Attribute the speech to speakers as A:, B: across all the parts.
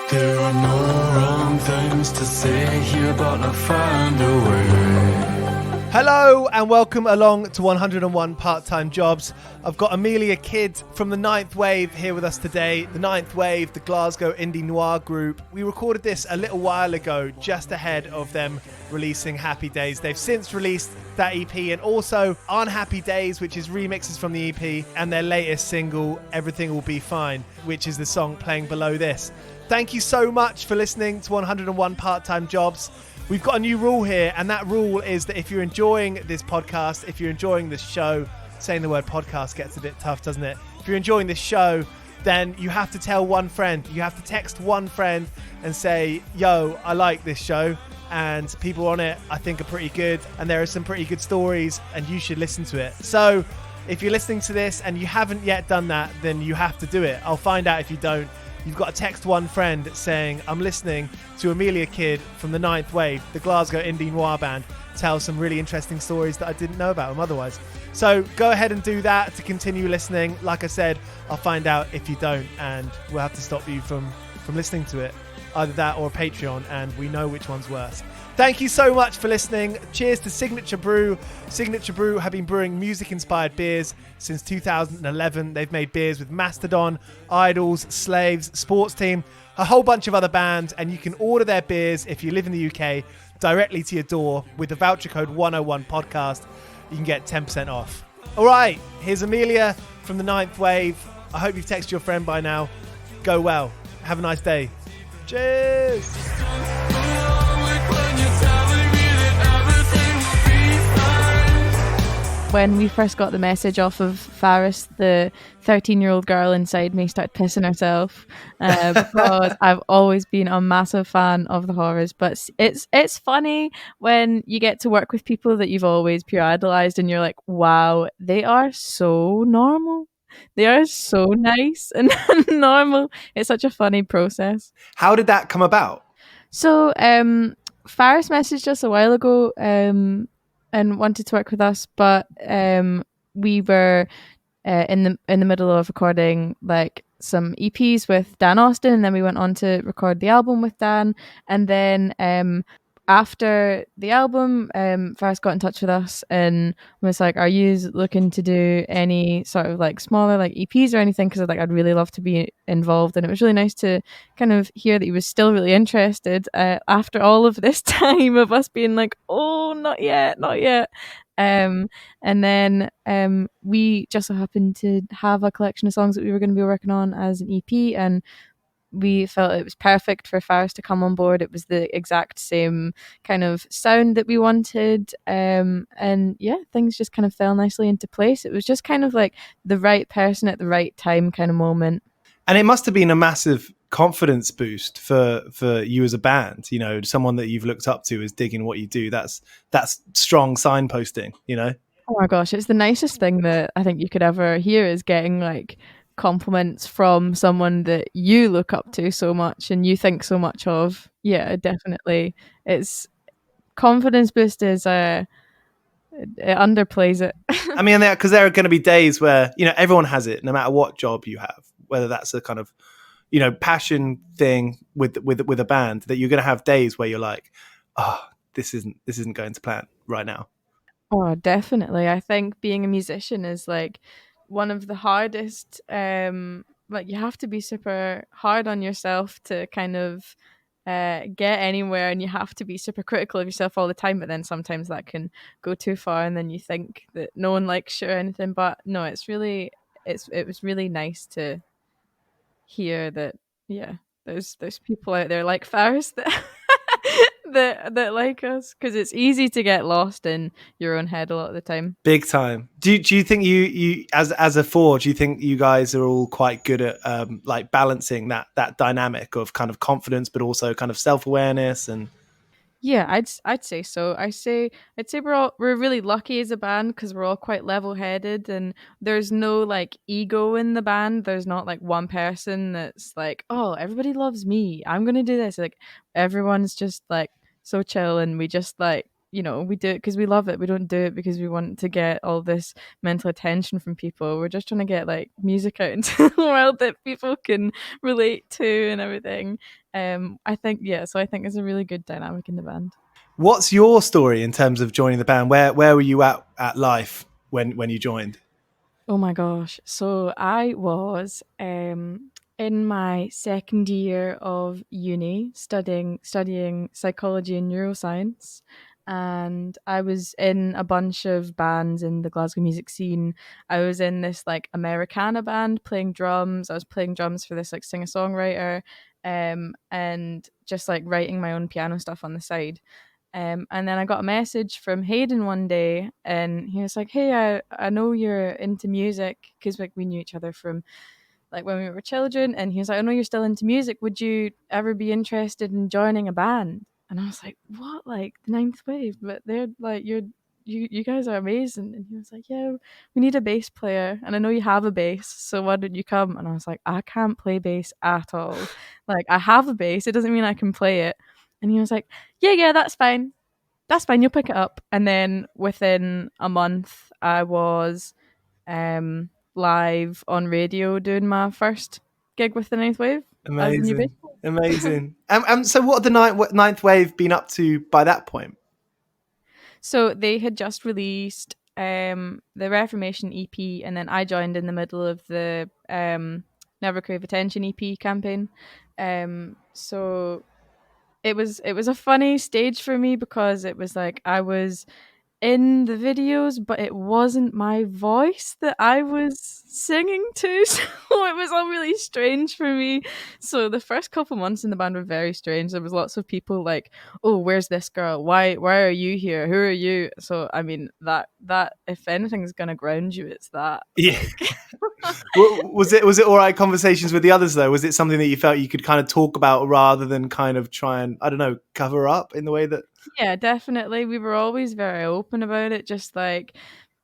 A: There are no wrong things to say here, but I'll find a way.
B: Hello and welcome along to 101 Part-Time Jobs. I've got Amelia Kidd from the Ninth Wave here with us today. The Ninth Wave, the Glasgow indie noir group. We recorded this a little while ago, just ahead of them releasing Happy Days. They've since released that EP and also Unhappy Days, which is remixes from the EP, and their latest single, Everything Will Be Fine, which is the song playing below this. Thank you so much for listening to 101 Part-Time Jobs. We've got a new rule here, and that rule is that if you're enjoying this podcast, if you're enjoying this show, saying the word podcast gets a bit tough, doesn't it? If you're enjoying this show, then you have to tell one friend. You have to text one friend and say, yo, I like this show, and people on it I think are pretty good, and there are some pretty good stories, and you should listen to it. So if you're listening to this and you haven't yet done that, then you have to do it. I'll find out if you don't. You've got to text one friend saying, I'm listening to Amelia Kidd from the Ninth Wave, the Glasgow indie noir band, tell some really interesting stories that I didn't know about them otherwise. So go ahead and do that to continue listening. Like I said, I'll find out if you don't, and we'll have to stop you from listening to it. Either that or Patreon, and we know which one's worse. Thank you so much for listening. Cheers to Signature Brew. Signature Brew have been brewing music-inspired beers since 2011. They've made beers with Mastodon, Idols, Slaves, Sports Team, a whole bunch of other bands, and you can order their beers if you live in the UK directly to your door with the voucher code 101podcast. You can get 10% off. All right, here's Amelia from the Ninth Wave. I hope you've texted your friend by now. Go well. Have a nice day. Cheers.
C: When we first got the message off of Faris, the 13-year-old girl inside me started pissing herself because I've always been a massive fan of the horrors. But it's funny when you get to work with people that you've always pure idolized and you're like, wow, they are so normal. They are so nice and normal. It's such a funny process.
B: How did that come about?
C: So Faris messaged us a while ago and wanted to work with us, but we were in the middle of recording like some EPs with Dan Austin, and then we went on to record the album with Dan, and then after the album, Faris got in touch with us and was like, are you looking to do any sort of like smaller like EPs or anything? Because I'd really love to be involved. And it was really nice to kind of hear that he was still really interested after all of this time of us being like, oh, not yet. And then we just so happened to have a collection of songs that we were going to be working on as an EP, and we felt it was perfect for Faris to come on board. It was the exact same kind of sound that we wanted. And yeah, things just kind of fell nicely into place. It was just kind of like the right person at the right time kind of moment.
B: And it must have been a massive confidence boost for you as a band, you know, someone that you've looked up to is digging what you do. That's strong signposting, you know?
C: Oh my gosh, it's the nicest thing that I think you could ever hear, is getting like compliments from someone that you look up to so much and you think so much of. Yeah, definitely. It's confidence boost is it underplays it.
B: I mean, because there are going to be days where, you know, everyone has it, no matter what job you have, whether that's a kind of, you know, passion thing with a band, that you're going to have days where you're like, oh, this isn't going to plan right now.
C: Oh, definitely. I think being a musician is like one of the hardest, like you have to be super hard on yourself to kind of get anywhere, and you have to be super critical of yourself all the time, but then sometimes that can go too far and then you think that no one likes you or anything. But no, it was really nice to hear that, yeah, there's people out there like Faris that that like us, because it's easy to get lost in your own head a lot of the time.
B: Big time. Do you think you as a four, do you think you guys are all quite good at like balancing that dynamic of kind of confidence but also kind of self-awareness? And
C: Yeah, I'd say so. I'd say we're really lucky as a band because we're all quite level-headed, and there's no like ego in the band. There's not like one person that's like, oh, everybody loves me, I'm gonna do this. Like everyone's just like so chill, and we just like you know, we do it because we love it. We don't do it because we want to get all this mental attention from people. We're just trying to get like music out into the world that people can relate to and everything. I think, yeah, so I think there's a really good dynamic in the band.
B: What's your story in terms of joining the band? Where were you at life when you joined?
C: Oh my gosh. So I was in my second year of uni studying psychology and neuroscience, and I was in a bunch of bands in the Glasgow music scene. I was in this like Americana band playing drums. I was playing drums for this like singer-songwriter, and just like writing my own piano stuff on the side. And then I got a message from Hayden one day, and he was like, "Hey, I know you're into music because like we knew each other from like when we were children." And he was like, "I know you're still into music. Would you ever be interested in joining a band?" And I was like, "What? Like the Ninth Wave? But they're like you guys are amazing." And he was like, "Yeah, we need a bass player, and I know you have a bass, so why don't you come?" And I was like, "I can't play bass at all. Like I have a bass, it doesn't mean I can play it." And he was like, yeah, that's fine. That's fine. You'll pick it up. And then within a month, I was live on radio doing my first gig with the Ninth Wave as a new bass
B: Amazing,
C: player.
B: amazing. So what had the ninth wave been up to by that point?
C: So they had just released the Reformation EP, and then I joined in the middle of the Never Crave Attention EP campaign. So it was a funny stage for me because it was like I was in the videos, but it wasn't my voice that I was singing to, so it was all really strange for me. So the first couple months in the band were very strange. There was lots of people like, "Oh, where's this girl? Why are you here? Who are you?" So I mean, that if anything is gonna ground you, it's that.
B: Yeah.
C: Like,
B: Was it all right conversations with the others though? Was it something that you felt you could kind of talk about rather than kind of try and, I don't know, cover up in the way that?
C: yeah, definitely. We were always very open about it. Just like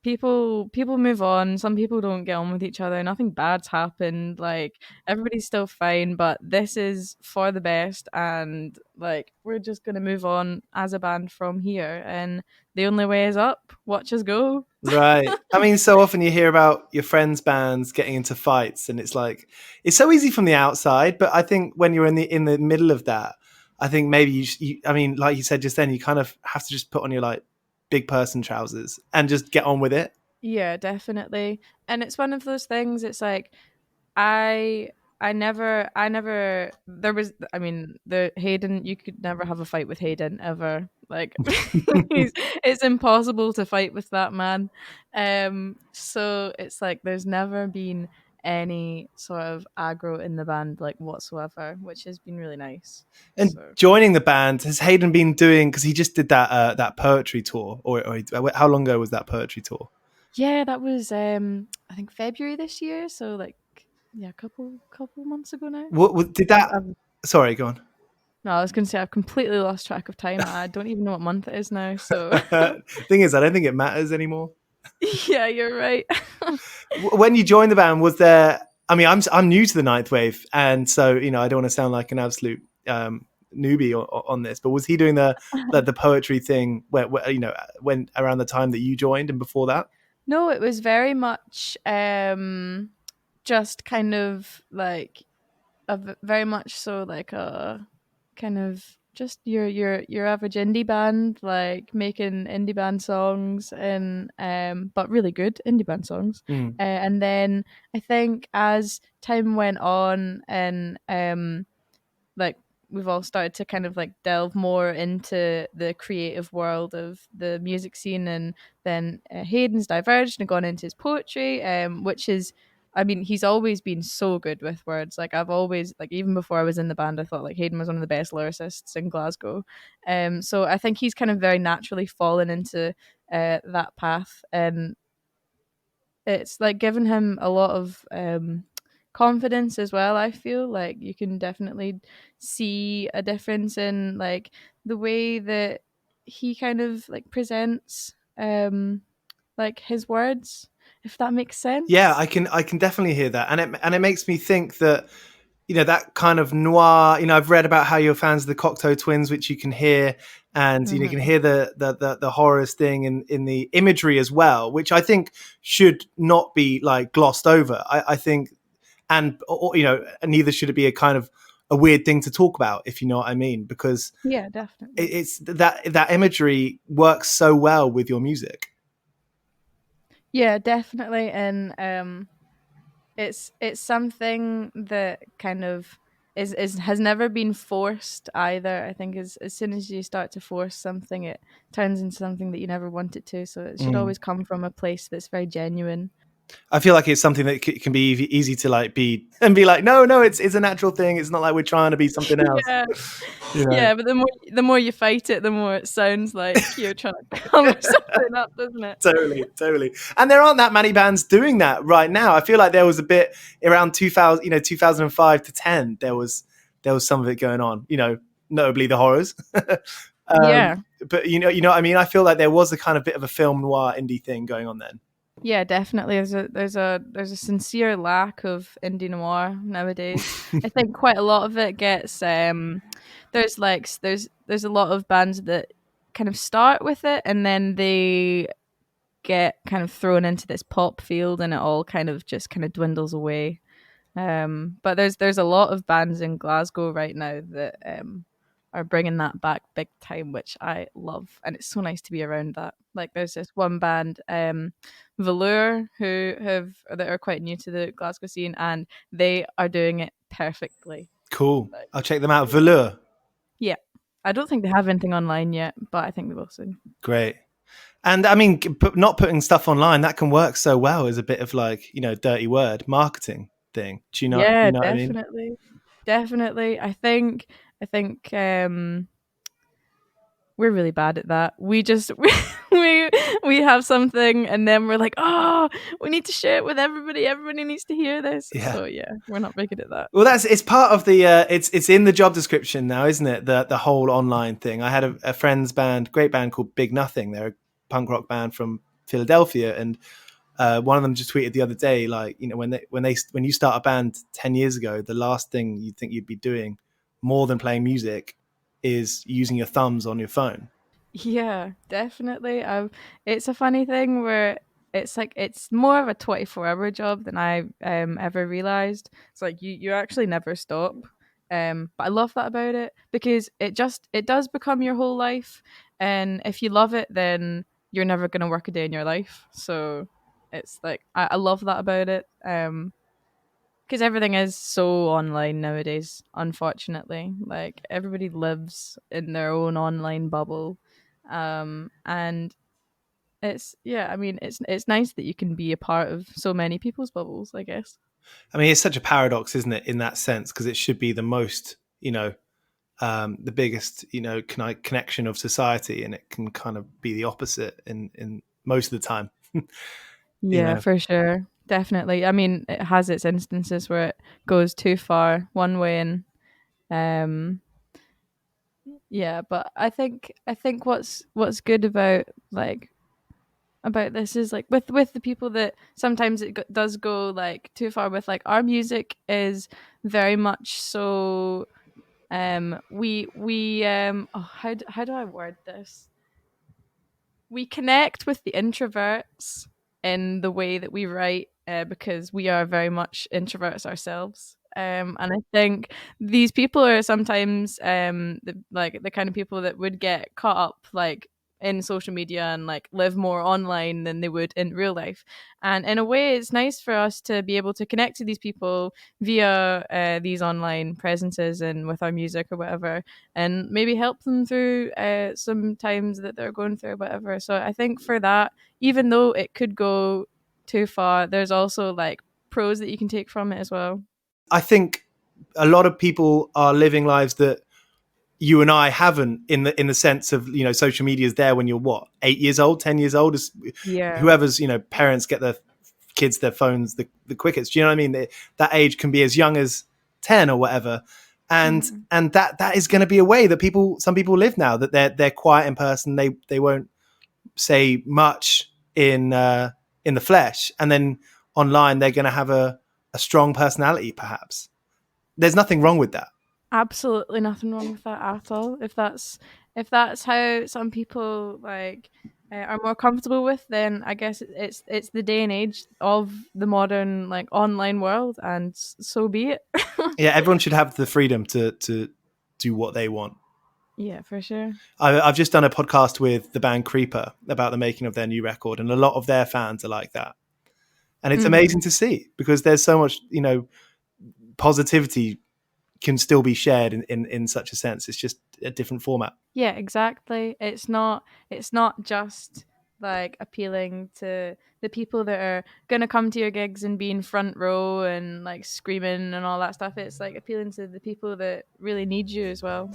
C: people move on. Some people don't get on with each other. Nothing bad's happened. Like everybody's still fine, but this is for the best, and like we're just gonna move on as a band from here. And the only way is up. Watch us go.
B: Right. I mean, so often you hear about your friends' bands getting into fights, and it's like it's so easy from the outside. But I think when you're in the middle of that, I think maybe I mean, like you said just then, you kind of have to just put on your like big person trousers and just get on with it.
C: Yeah, definitely. And it's one of those things. It's like I I never there was I mean the Hayden, you could never have a fight with Hayden ever. Like it's impossible to fight with that man. So it's like there's never been any sort of aggro in the band like whatsoever, which has been really nice.
B: And
C: So
B: joining the band, has Hayden been doing? Because he just did that poetry tour, how long ago was that poetry tour?
C: yeah, that was I think February this year, so like yeah, a couple months ago now.
B: What did that? Sorry, go on.
C: No, I was going to say I've completely lost track of time. I don't even know what month it is now. So,
B: Thing is, I don't think it matters anymore.
C: yeah, you're right.
B: When you joined the band, was there? I mean, I'm new to the Ninth Wave, and so I don't want to sound like an absolute newbie on this. But was he doing the poetry thing where when around the time that you joined and before that?
C: No, it was very much just kind of like very much so like a kind of just your average indie band, like making indie band songs and but really good indie band songs. And then I think as time went on and like we've all started to kind of like delve more into the creative world of the music scene, and then Hayden's diverged and gone into his poetry, which is, I mean, he's always been so good with words. Like I've always, like even before I was in the band, I thought like Hayden was one of the best lyricists in Glasgow. So I think he's kind of very naturally fallen into that path, and it's like given him a lot of confidence as well. I feel like you can definitely see a difference in like the way that he kind of like presents like his words, if that makes
B: Yeah,
C: sense.
B: I can definitely hear that, and it makes me think that that kind of noir. I've read about how you're fans of the Cocteau Twins, which you can hear and you can hear the horrors thing in the imagery as well, which I think should not be like glossed over. I think, and neither should it be a kind of a weird thing to talk about, if you know what I mean, because
C: yeah, definitely.
B: it's that imagery works so well with your music.
C: Yeah, definitely, and it's something that kind of is has never been forced either. I think as soon as you start to force something, it turns into something that you never want it to. So it should always come from a place that's very genuine.
B: I feel like it's something that can be easy to like be like, no, it's a natural thing. It's not like we're trying to be something else.
C: Yeah. Yeah, but the more you fight it, the more it sounds like you're trying to cover something up, doesn't it?
B: Totally. And there aren't that many bands doing that right now. I feel like there was a bit around 2005 to 10. There was some of it going on. Notably the horrors.
C: Yeah.
B: But you know what I mean. I feel like there was a kind of bit of a film noir indie thing going on then.
C: Yeah, definitely. There's a sincere lack of indie noir nowadays. I think quite a lot of it gets there's a lot of bands that kind of start with it and then they get kind of thrown into this pop field and it all kind of dwindles away. But there's a lot of bands in Glasgow right now that are bringing that back big time, which I love, and it's so nice to be around that. Like there's this one band, Velour, that are quite new to the Glasgow scene, and they are doing it perfectly.
B: Cool. I'll check them out. Velour.
C: Yeah, I don't think they have anything online yet, but I think they will soon.
B: Great. And I mean, not putting stuff online, that can work so well as a bit of like, dirty word marketing thing. Do you know?
C: Yeah,
B: you know
C: definitely.
B: what I mean?
C: Definitely. I think we're really bad at that. We just we have something and then we're like, oh, we need to share it with everybody. Everybody needs to hear this.
B: Yeah.
C: So yeah, we're not very good at that.
B: Well, it's part of the it's in the job description now, isn't it? The whole online thing. I had a friend's band, great band called Big Nothing. They're a punk rock band from Philadelphia, and one of them just tweeted the other day, like, when you start a band 10 years ago, the last thing you'd think you'd be doing more than playing music is using your thumbs on your phone.
C: Yeah, definitely. It's a funny thing where it's like it's more of a 24-hour job than I ever realized. It's like you actually never stop. But I love that about it because it does become your whole life, and if you love it, then you're never gonna work a day in your life. So it's like I love that about it. Because everything is so online nowadays, unfortunately. Like everybody lives in their own online bubble, and it's nice that you can be a part of so many people's bubbles, I guess.
B: I mean, it's such a paradox, isn't it, in that sense? Because it should be the most, the biggest, connection of society, and it can kind of be the opposite in most of the time.
C: Yeah, for sure. Definitely. I mean, it has its instances where it goes too far one way, and yeah, but I think what's good about this is like with the people that sometimes it does go like too far with, like, our music is very much so how do I word this? We connect with the introverts in the way that we write because we are very much introverts ourselves. And I think these people are sometimes the kind of people that would get caught up like in social media and like live more online than they would in real life. And in a way, it's nice for us to be able to connect to these people via these online presences and with our music or whatever, and maybe help them through some times that they're going through or whatever. So I think for that, even though it could go too far, there's also like pros that you can take from it as well.
B: I think a lot of people are living lives that you and I haven't, in the sense of, social media is there when you're 8 years old, 10 years old, whoever's, parents get their kids their phones the quickest. Do you know what I mean? That age can be as young as 10 or whatever. And that is going to be a way that some people live now, that they're quiet in person. They won't say much in the flesh, and then online they're going to have a strong personality, perhaps. There's nothing wrong with that.
C: Absolutely nothing wrong with that at all. If that's if that's how some people like are more comfortable with, then I guess it's the day and age of the modern like online world, and so be it.
B: Yeah, everyone should have the freedom to do what they want.
C: Yeah, for sure.
B: I've just done a podcast with the band Creeper about the making of their new record, and a lot of their fans are like that. And it's amazing to see, because there's so much, positivity can still be shared in such a sense. It's just a different format.
C: Yeah, exactly. It's not just like appealing to the people that are gonna come to your gigs and be in front row and like screaming and all that stuff. It's like appealing to the people that really need you as well.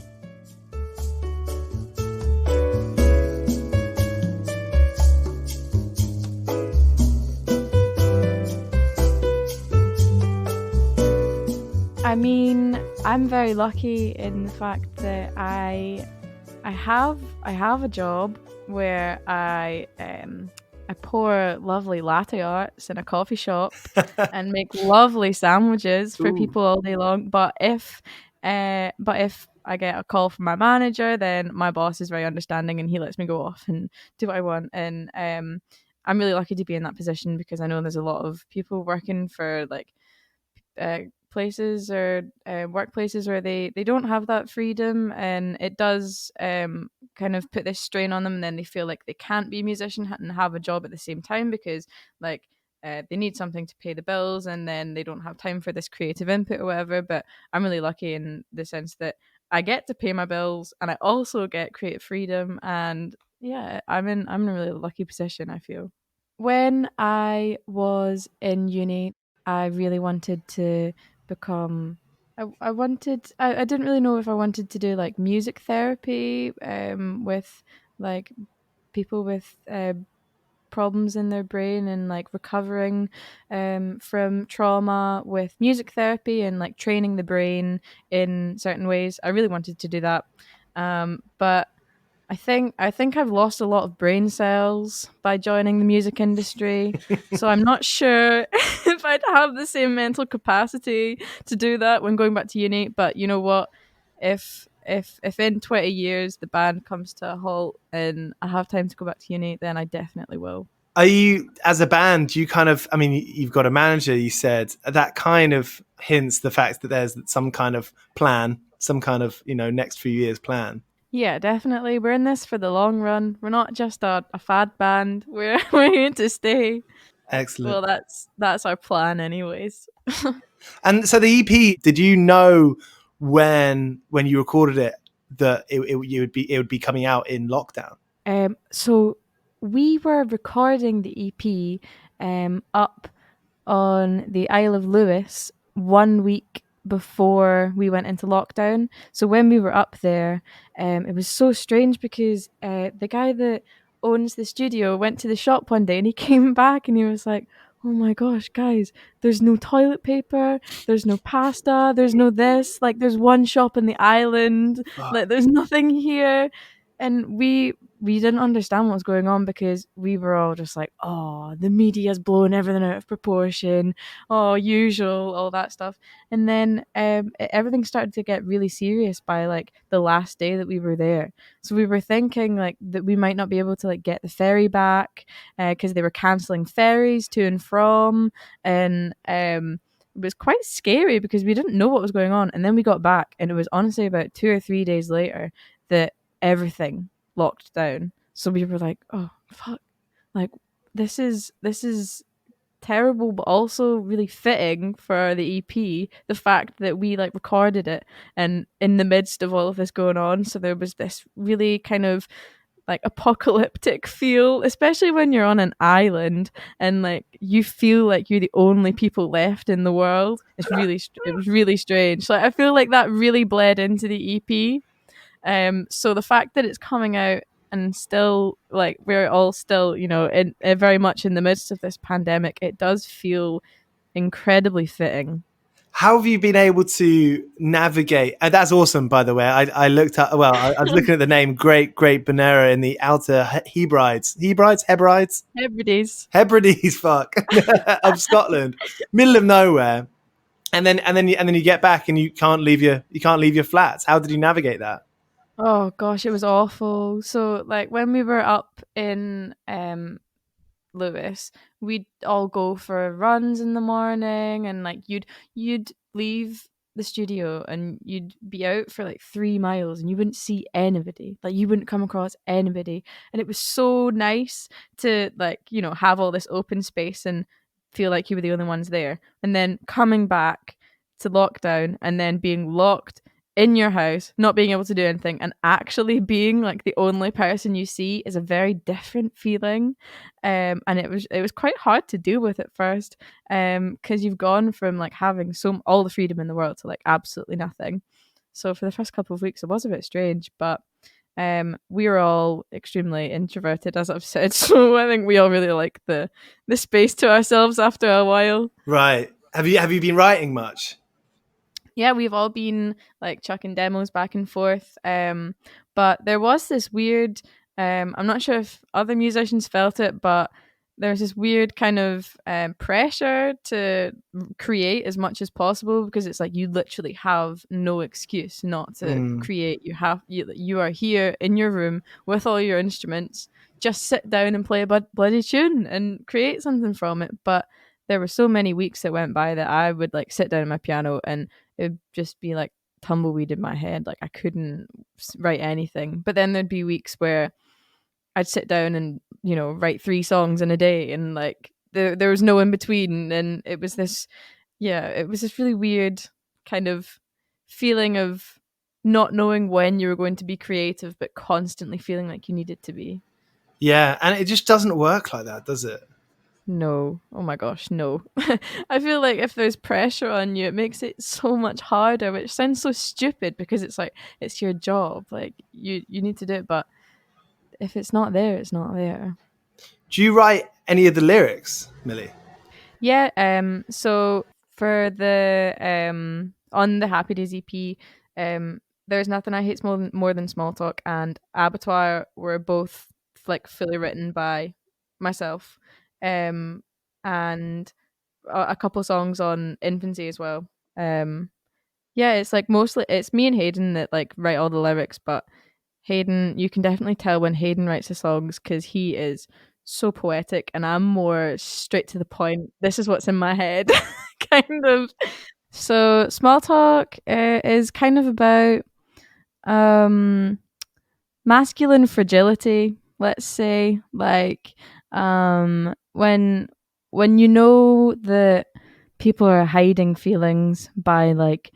C: I mean, I'm very lucky in the fact that I have a job where I pour lovely latte arts in a coffee shop and make lovely sandwiches for people all day long. But if I get a call from my manager, then my boss is very understanding and he lets me go off and do what I want. And I'm really lucky to be in that position, because I know there's a lot of people working for like places or workplaces where they don't have that freedom, and it does kind of put this strain on them, and then they feel like they can't be a musician and have a job at the same time, because like they need something to pay the bills, and then they don't have time for this creative input or whatever. But I'm really lucky in the sense that I get to pay my bills and I also get creative freedom, and yeah, I'm in a really lucky position, I feel. When I was in uni, I really wanted to become. I didn't really know if I wanted to do like music therapy with like people with problems in their brain, and like recovering from trauma with music therapy and like training the brain in certain ways. I really wanted to do that. But I think I've lost a lot of brain cells by joining the music industry. So I'm not sure if I'd have the same mental capacity to do that when going back to uni. But you know what? If in 20 years the band comes to a halt and I have time to go back to uni, then I definitely will.
B: Are you, as a band, you kind of, I mean, you've got a manager, you said, that kind of hints the fact that there's some kind of plan, some kind of, next few years plan.
C: Yeah, definitely. We're in this for the long run. We're not just a fad band. We're here to stay.
B: Excellent.
C: Well, that's our plan, anyways.
B: And so the EP, did you know when you recorded it that it would be coming out in lockdown?
C: So we were recording the EP up on the Isle of Lewis 1 week before we went into lockdown. So when we were up there, it was so strange because the guy that owns the studio went to the shop one day and he came back and he was like, "Oh my gosh, guys, there's no toilet paper, there's no pasta, there's no this, like there's one shop in the island, like there's nothing here." And we didn't understand what was going on because we were all just like, "Oh, the media's blowing everything out of proportion, oh, usual, all that stuff." And then everything started to get really serious by like the last day that we were there. So we were thinking like that we might not be able to like get the ferry back because they were cancelling ferries to and from, and it was quite scary because we didn't know what was going on. And then we got back, and it was honestly about 2 or 3 days later that everything locked down. So we were like, "Oh fuck, like this is terrible, but also really fitting for the EP, the fact that we like recorded it and in the midst of all of this going on." So there was this really kind of like apocalyptic feel, especially when you're on an island and like you feel like you're the only people left in the world. It was really strange. Like I feel like that really bled into the EP. So the fact that it's coming out and still like we're all still, in very much in the midst of this pandemic, it does feel incredibly fitting.
B: How have you been able to navigate? And that's awesome, by the way. I looked at, I was looking at the name Great Bonera in the Outer Hebrides, fuck, of Scotland, middle of nowhere. And then you get back and you can't leave your flats. How did you navigate that?
C: Oh gosh, it was awful. So like when we were up in Lewis, we'd all go for runs in the morning, and like you'd leave the studio and you'd be out for like 3 miles and you wouldn't see anybody. Like you wouldn't come across anybody. And it was so nice to like, have all this open space and feel like you were the only ones there. And then coming back to lockdown and then being locked in your house, not being able to do anything, and actually being like the only person you see is a very different feeling. And it was quite hard to deal with at first, because you've gone from like having all the freedom in the world to like absolutely nothing. So for the first couple of weeks, it was a bit strange, but we were all extremely introverted, as I've said. So I think we all really like the space to ourselves after a while.
B: Right. Have you been writing much?
C: Yeah, we've all been like chucking demos back and forth. But there was this weird, I'm not sure if other musicians felt it, but there's this weird kind of pressure to create as much as possible, because it's like you literally have no excuse not to create. You are here in your room with all your instruments. Just sit down and play a bloody tune and create something from it. But there were so many weeks that went by that I would like sit down at my piano and it would just be like tumbleweed in my head. Like I couldn't write anything. But then there'd be weeks where I'd sit down and, write 3 songs in a day, and like there was no in between. And it was this really weird kind of feeling of not knowing when you were going to be creative, but constantly feeling like you needed to be.
B: Yeah, and it just doesn't work like that, does it?
C: No. Oh my gosh, no. I feel like if there's pressure on you, it makes it so much harder, which sounds so stupid because it's like it's your job. Like you need to do it, but if it's not there, it's not there.
B: Do you write any of the lyrics, Millie?
C: Yeah, so for the on the Happy Days EP, There's Nothing I Hate More Than Small Talk and Abattoir were both like fully written by myself. And a couple songs on Infancy as well. Yeah, it's like mostly it's me and Hayden that like write all the lyrics, but Hayden, you can definitely tell when Hayden writes the songs because he is so poetic, and I'm more straight to the point. This is what's in my head, kind of. So Small Talk is kind of about masculine fragility, let's say, like when you know that people are hiding feelings by like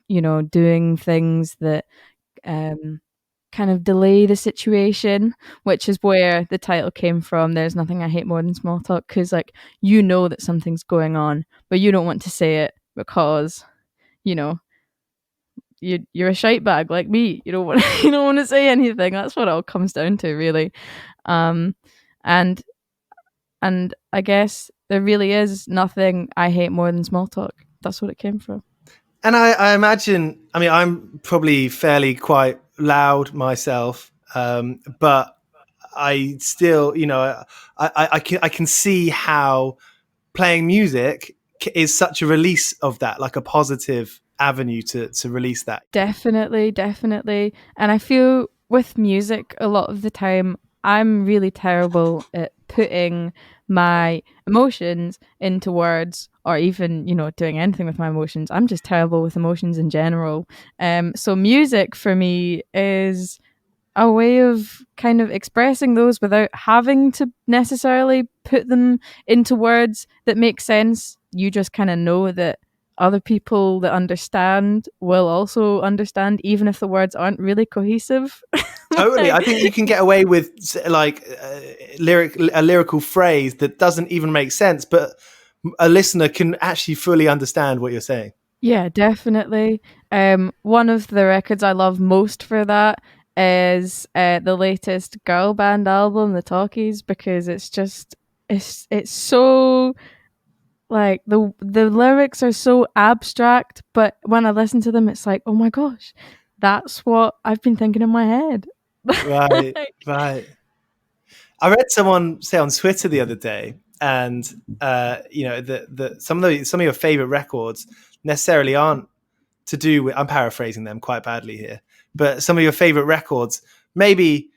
C: doing things that kind of delay the situation, which is where the title came from. There's Nothing I Hate More Than Small Talk, because like that something's going on, but you don't want to say it because you know you're a shite bag like me. You don't want you don't want to say anything. That's what it all comes down to, really. Um, and I guess there really is nothing I hate more than small talk. That's what it came from.
B: And I imagine, I mean, I'm probably fairly quite loud myself, but I still, I can see how playing music is such a release of that, like a positive avenue to release that.
C: Definitely. And I feel with music, a lot of the time, I'm really terrible at putting my emotions into words, or even, doing anything with my emotions. I'm just terrible with emotions in general. So music for me is a way of kind of expressing those without having to necessarily put them into words that make sense. You just kind of know that other people that understand will also understand, even if the words aren't really cohesive.
B: Totally. I think you can get away with like a lyrical phrase that doesn't even make sense, but a listener can actually fully understand what you're saying.
C: Yeah, definitely. One of the records I love most for that is the latest girl band album, The Talkies, because it's so like the lyrics are so abstract, but when I listen to them, it's like, oh my gosh, that's what I've been thinking in my head.
B: Right. I read someone say on Twitter the other day, and that some of your favorite records necessarily aren't to do with, I'm paraphrasing them quite badly here, but some of your favorite records, maybe,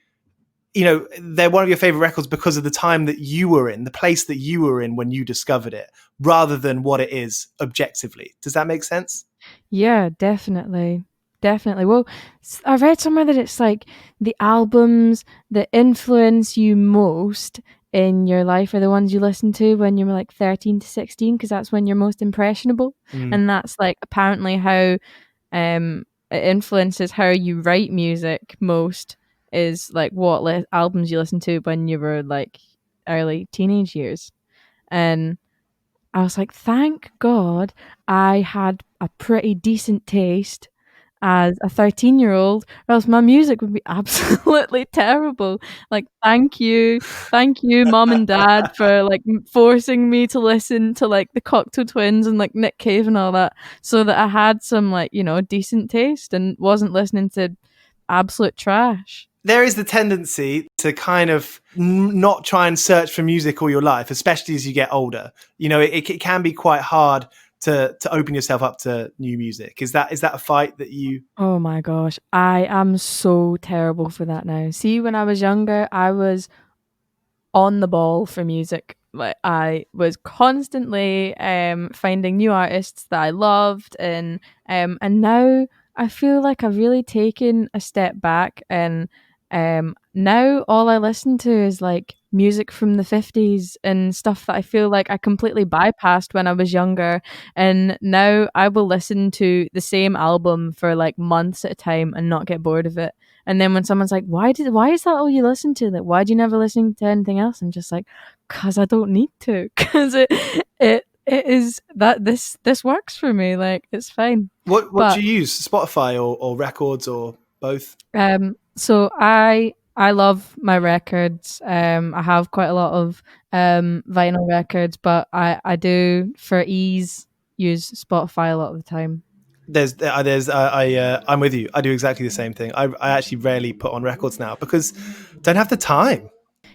B: you know, they're one of your favorite records because of the time that you were in, the place that you were in when you discovered it, rather than what it is objectively. Does that make sense?
C: Yeah, definitely. Definitely. Well, I read somewhere that it's like the albums that influence you most in your life are the ones you listen to when you're like 13 to 16, because that's when you're most impressionable. And that's like apparently how it influences how you write music most, is like what albums you listen to when you were like early teenage years. And I was like, thank God I had a pretty decent taste as a 13-year-old, or else my music would be absolutely terrible. Like, thank you, mom and dad, for like forcing me to listen to like the Cocteau Twins and like Nick Cave and all that, so that I had some like, you know, decent taste and wasn't listening to absolute trash.
B: There is the tendency to kind of not try and search for music all your life, especially as you get older. You know, it can be quite hard to open yourself up to new music. Is that a fight that you...
C: Oh my gosh, I am so terrible for that now. See, when I was younger, I was on the ball for music. Like, I was constantly finding new artists that I loved, and now I feel like I've really taken a step back, and now all I listen to is like music from the 50s and stuff that I feel like I completely bypassed when I was younger. And now I will listen to the same album for like months at a time and not get bored of it. And then when someone's like, why is that all you listen to? Like, why do you never listen to anything else? I'm just like, because I don't need to. Because it is that this works for me. Like, it's fine.
B: What do you use? Spotify or records or both?
C: So I love my records. I have quite a lot of vinyl records, but I do, for ease, use Spotify a lot of the time.
B: I'm with you. I do exactly the same thing. I actually rarely put on records now because I don't have the time.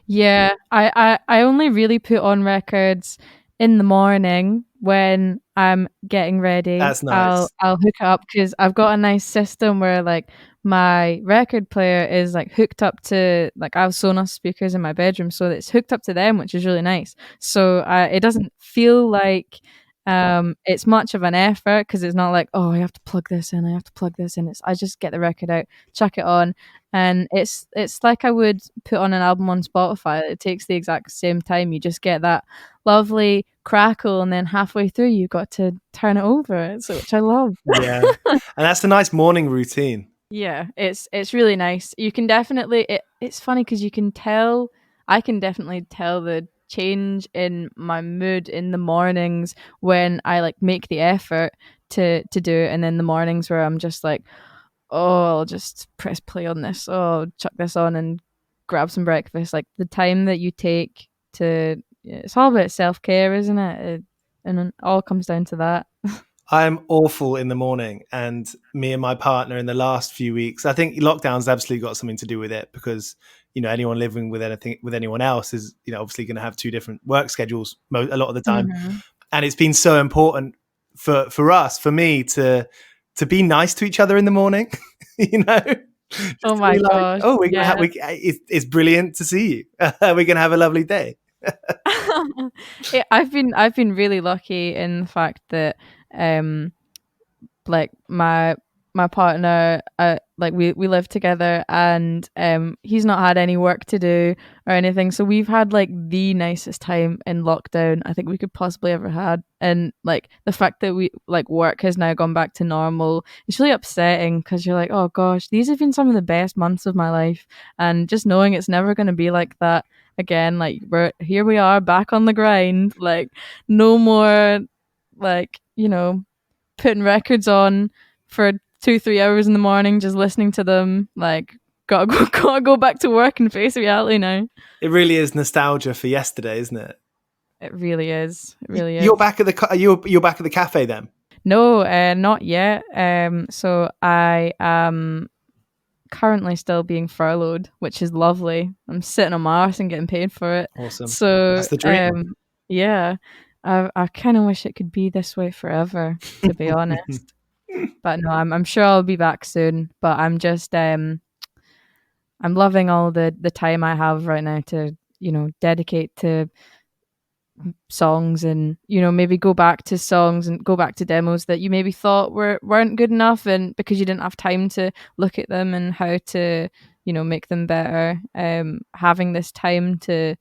C: Yeah, I only really put on records in the morning when I'm getting ready.
B: That's nice.
C: I'll hook it up because I've got a nice system where like my record player is like hooked up to, like, I have Sonos speakers in my bedroom, so it's hooked up to them, which is really nice. So it doesn't feel like it's much of an effort, because it's not like, oh, I have to plug this in, I just get the record out, chuck it on, and it's like I would put on an album on Spotify. It takes the exact same time. You just get that lovely crackle, and then halfway through you've got to turn it over, which I love.
B: Yeah, and that's the nice morning routine.
C: Yeah, it's really nice. You can definitely, it's funny because I can definitely tell the change in my mood in the mornings when I like make the effort to do it, and then the mornings where I'm just like, oh, I'll just press play on this, oh, chuck this on and grab some breakfast. Like, the time that you take to, it's all about self-care, isn't it? And it all comes down to that.
B: I'm awful in the morning, and me and my partner in the last few weeks, I think lockdown's absolutely got something to do with it, because, you know, anyone living with anyone else is, you know, obviously going to have two different work schedules a lot of the time.
C: Mm-hmm.
B: And it's been so important for me to be nice to each other in the morning, you know.
C: Oh my gosh.
B: Oh, it's brilliant to see you. We're going to have a lovely day.
C: Yeah, I've been really lucky in the fact that like my partner, like we live together, and he's not had any work to do or anything, so we've had like the nicest time in lockdown I think we could possibly ever had. And like the fact that we like work has now gone back to normal, it's really upsetting, because you're like, oh gosh, these have been some of the best months of my life, and just knowing it's never going to be like that again. Like, we are back on the grind, like no more like, you know, putting records on for 2-3 hours in the morning, just listening to them. Like, gotta go back to work and face reality now.
B: It really is nostalgia for yesterday, isn't it?
C: It really is. It really is.
B: You're back at you're back at the cafe then?
C: No, not yet. So I am currently still being furloughed, which is lovely. I'm sitting on my arse and getting paid for it.
B: Awesome.
C: So
B: that's the dream.
C: Yeah. I kind of wish it could be this way forever, to be honest. But no, I'm sure I'll be back soon. But I'm just I'm loving all the time I have right now to, dedicate to songs, and maybe go back to songs and go back to demos that you maybe thought weren't good enough, and because you didn't have time to look at them and how to make them better. Having this time to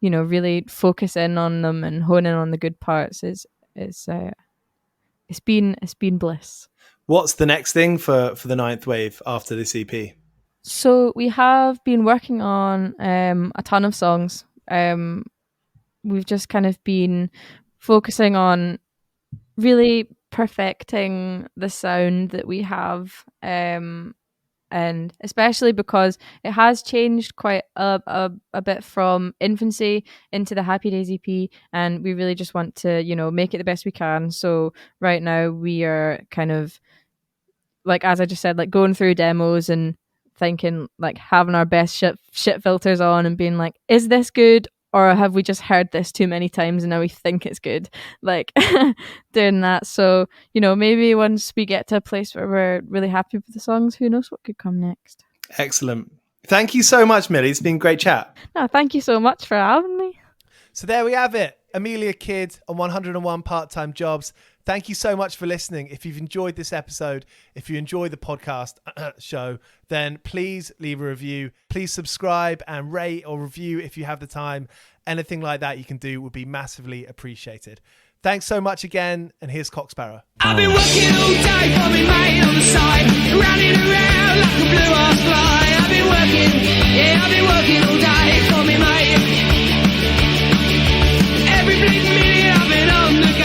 C: really focus in on them and hone in on the good parts is it's been bliss.
B: What's the next thing for the Ninth Wave after this EP?
C: So we have been working on a ton of songs. We've just kind of been focusing on really perfecting the sound that we have, and especially because it has changed quite a bit from Infancy into the Happy Days EP, and we really just want to make it the best we can. So right now we are kind of, like, as I just said, like going through demos and thinking, like, having our best shit filters on and being like, is this good? Or have we just heard this too many times and now we think it's good? Like, doing that. So, maybe once we get to a place where we're really happy with the songs, who knows what could come next.
B: Excellent. Thank you so much, Millie. It's been a great chat.
C: No, thank you so much for having me.
B: So there we have it. Amelia Kidd on 101 Part-Time Jobs. Thank you so much for listening. If you've enjoyed this episode, if you enjoy the podcast show, then please leave a review. Please subscribe and rate or review if you have the time. Anything like that you can do would be massively appreciated. Thanks so much again, and here's Sparrer.
D: I've been working all day for me mate on the side, running around like a blue-ass fly. I've been working all day for me mate. Every bleeding minute I've been on the go,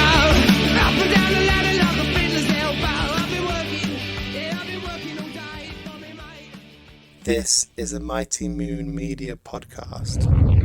D: up and down the ladder like a fiddler's elbow. I've been working all day for me mate.
B: This is a Mighty Moon Media podcast.